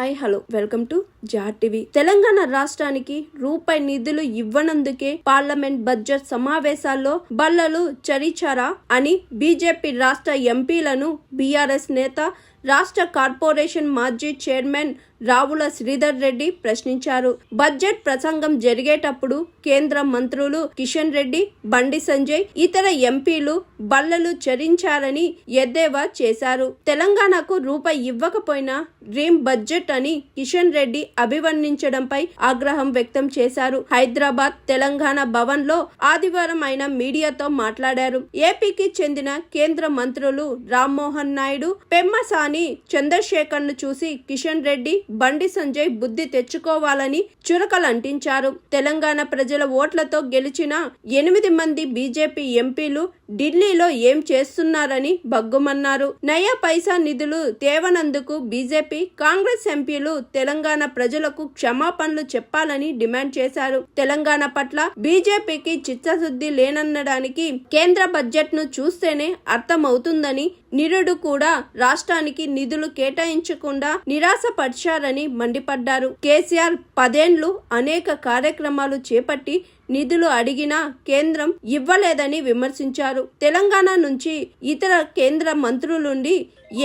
Hi hello welcome to జార్ TV. Telangana రాష్ట్రానికి రూపాయి నిధులు ఇవ్వనందుకే పార్లమెంట్ బడ్జెట్ సమావేశాల్లో బల్లలు చరిచారా అని బీజేపీ రాష్ట్ర ఎంపీలను బీఆర్ఎస్ నేత రాష్ట్ర కార్పొరేషన్ మాజీ చైర్మన్ రావుల శ్రీధర్ రెడ్డి ప్రశ్నించారు. బడ్జెట్ ప్రసంగం జరిగేటప్పుడు కేంద్ర మంత్రులు కిషన్ రెడ్డి, బండి సంజయ్, ఇతర ఎంపీలు బల్లలు చరించారని ఎద్దేవా చేశారు. తెలంగాణకు రూపాయి ఇవ్వకపోయినా డ్రీమ్ బడ్జెట్ అని కిషన్ రెడ్డి అభివర్ణించడంపై ఆగ్రహం వ్యక్తం చేశారు. హైదరాబాద్ తెలంగాణ భవన్ లో ఆదివారం ఆయన మీడియాతో మాట్లాడారు. ఏపీకి చెందిన కేంద్ర మంత్రులు రామ్మోహన్ నాయుడు, పెమ్మసాని చంద్రశేఖర్ ను చూసి కిషన్ రెడ్డి, బండి సంజయ్ బుద్ధి తెచ్చుకోవాలని చురకలంటించారు. తెలంగాణ ప్రజల ఓట్లతో గెలిచిన 8 మంది బీజేపీ ఎంపీలు ఢిల్లీలో ఏం చేస్తున్నారని బగ్గుమన్నారు. నయా పైసా నిధులు తేవనందుకు బీజేపీ, కాంగ్రెస్ ఎంపీలు తెలంగాణ ప్రజలకు క్షమాపణలు చెప్పాలని డిమాండ్ చేశారు. తెలంగాణ పట్ల బీజేపీకి చిత్తశుద్ధి లేననడానికి కేంద్ర బడ్జెట్ ను చూస్తేనే అర్థమవుతుందని, నిరుడు కూడా రాష్ట్రానికి నిధులు కేటాయించకుండా నిరాశపరిచారని మండిపడ్డారు. కేసీఆర్ 10 ఏళ్లు అనేక కార్యక్రమాలు చేపట్టి నిధులు అడిగినా కేంద్రం ఇవ్వలేదని విమర్శించారు. తెలంగాణ నుంచి ఇతర కేంద్ర మంత్రులుండి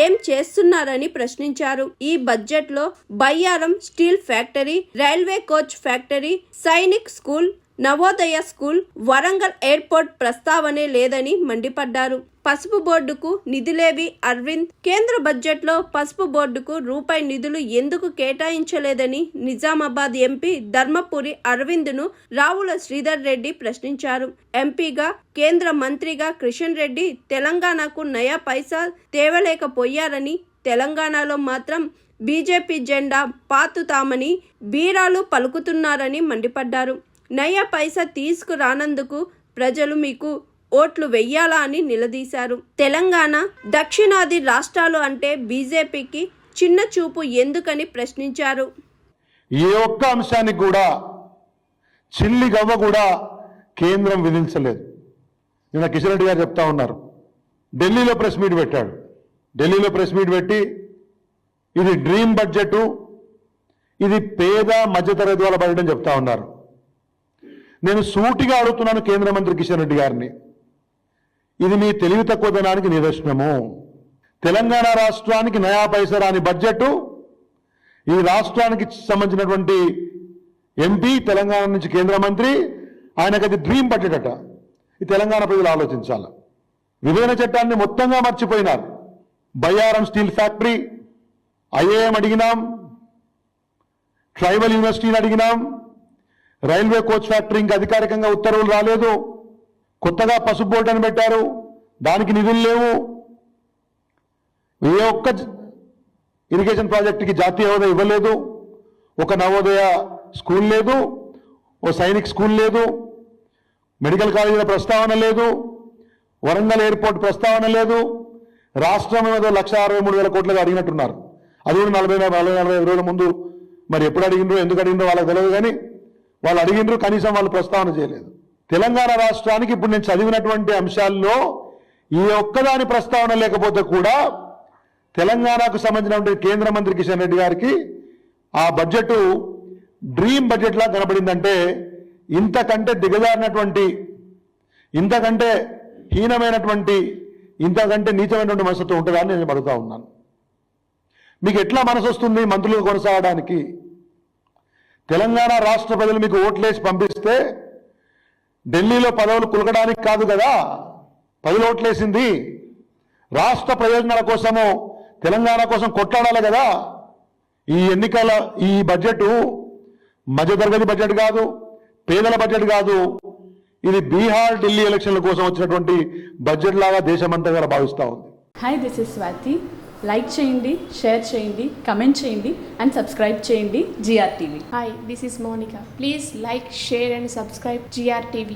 ఏం చేస్తున్నారని ప్రశ్నించారు. ఈ బడ్జెట్ లో Bayyaram steel factory, railway coach factory, Sainik school, Navodaya school, Warangal airport ప్రస్తావనే లేదని మండిపడ్డారు. పసుపు బోర్డుకు నిధులేవి అరవింద్? కేంద్ర బడ్జెట్ లో పసుపు బోర్డుకు రూపాయి నిధులు ఎందుకు కేటాయించలేదని నిజామాబాద్ ఎంపీ ధర్మపురి అరవింద్ ను రావుల శ్రీధర్ రెడ్డి ప్రశ్నించారు. ఎంపీగా, కేంద్ర మంత్రిగా కిషన్ రెడ్డి తెలంగాణకు నయా పైసా తేవలేకపోయారని, తెలంగాణలో మాత్రం బీజేపీ జెండా పాతుతామని బీరాలు పలుకుతున్నారని మండిపడ్డారు. నయా పైసా తీసుకురానందుకు ప్రజలు మీకు ఓట్లు వెయ్యాలా అని నిలదీశారు. తెలంగాణ, దక్షిణాది రాష్ట్రాలు అంటే బీజేపీకి చిన్న చూపు ఎందుకని ప్రశ్నించారు. ఏ ఒక్క అంశానికి కూడా చిల్లి గవ్వ కూడా కేంద్రం విధించలేదు. నిన్న కిషన్ రెడ్డి గారు చెప్తా ఉన్నారు, ఢిల్లీలో ప్రెస్ మీట్ పెట్టాడు. ఢిల్లీలో ప్రెస్ మీట్ పెట్టి ఇది డ్రీమ్ బడ్జెట్, ఇది పేద మధ్యతరగతి వాళ్ళ బడ్జెట్ అని చెప్తా ఉన్నారు. నేను సూటిగా అడుగుతున్నాను కేంద్ర మంత్రి కిషన్ రెడ్డి గారిని, ఇది మీ తెలివి తక్కువదనానికి నిదర్శనము. తెలంగాణ రాష్ట్రానికి నయా పైసా రాని బడ్జెట్ ఈ రాష్ట్రానికి సంబంధించినటువంటి ఎంపీ, తెలంగాణ నుంచి కేంద్ర మంత్రి, ఆయనకు అది డ్రీమ్ బడ్జెట్ అట. ఈ తెలంగాణ ప్రజలు ఆలోచించాలి. విభజన చట్టాన్ని మొత్తంగా మర్చిపోయినారు. బయ్యారం స్టీల్ ఫ్యాక్టరీ, ఐఏఎం అడిగినాం, ట్రైబల్ యూనివర్సిటీని అడిగినాం, రైల్వే కోచ్ ఫ్యాక్టరీ ఇంకా అధికారికంగా ఉత్తర్వులు రాలేదు. కొత్తగా పసుపు బోర్డు అని పెట్టారు, దానికి నిధులు లేవు. ఏ ఒక్క ఇరిగేషన్ ప్రాజెక్టుకి జాతీయ హోదా ఇవ్వలేదు. ఒక నవోదయ స్కూల్ లేదు, ఓ సైనిక్ స్కూల్ లేదు, మెడికల్ కాలేజీల ప్రస్తావన లేదు, వరంగల్ ఎయిర్పోర్ట్ ప్రస్తావన లేదు. రాష్ట్రం ఏదో 1,63,000 కోట్లుగా అడిగినట్టున్నారు. అది కూడా 40-45 రోజుల ముందు మరి ఎప్పుడు అడిగినరో, ఎందుకు అడిగినరో వాళ్ళకి తెలియదు, కానీ వాళ్ళు అడిగినరు, కనీసం వాళ్ళు ప్రస్తావన చేయలేదు. తెలంగాణ రాష్ట్రానికి ఇప్పుడు నేను చదివినటువంటి అంశాల్లో ఈ ఒక్కదాని ప్రస్తావన లేకపోతే కూడా తెలంగాణకు సంబంధించినటువంటి కేంద్ర మంత్రి కిషన్ రెడ్డి గారికి ఆ బడ్జెట్ డ్రీమ్ బడ్జెట్ లా కనబడిందంటే ఇంతకంటే దిగజారినటువంటి, ఇంతకంటే హీనమైనటువంటి, ఇంతకంటే నీచమైనటువంటి మనసుతో ఉంటుందా అని నేను అడుగుతా ఉన్నాను. మీకు ఎట్లా మనసు వస్తుంది మంత్రులు కొనసాగడానికి? తెలంగాణ రాష్ట్ర ప్రజలు మీకు ఓట్లేసి పంపిస్తే ఢిల్లీలో పదవులు కులకడానికి కాదు కదా ప్రజలు ఓట్లేసింది. రాష్ట్ర ప్రయోజనాల కోసము, తెలంగాణ కోసం కొట్లాడాలి కదా. ఈ ఎన్నికల ఈ బడ్జెట్ మధ్యతరగతి బడ్జెట్ కాదు, పేదల బడ్జెట్ కాదు. ఇది బీహార్, ఢిల్లీ ఎలక్షన్ల కోసం వచ్చినటువంటి బడ్జెట్ లాగా దేశమంతా కూడా భావిస్తూ ఉంది. Hi, this is Swathi. Like చేయండి, షేర్ చేయండి, కమెంట్ చేయండి అండ్ సబ్స్క్రైబ్ చేయండి GR TV. Hi, this is Monica. Please like, share and subscribe GR TV.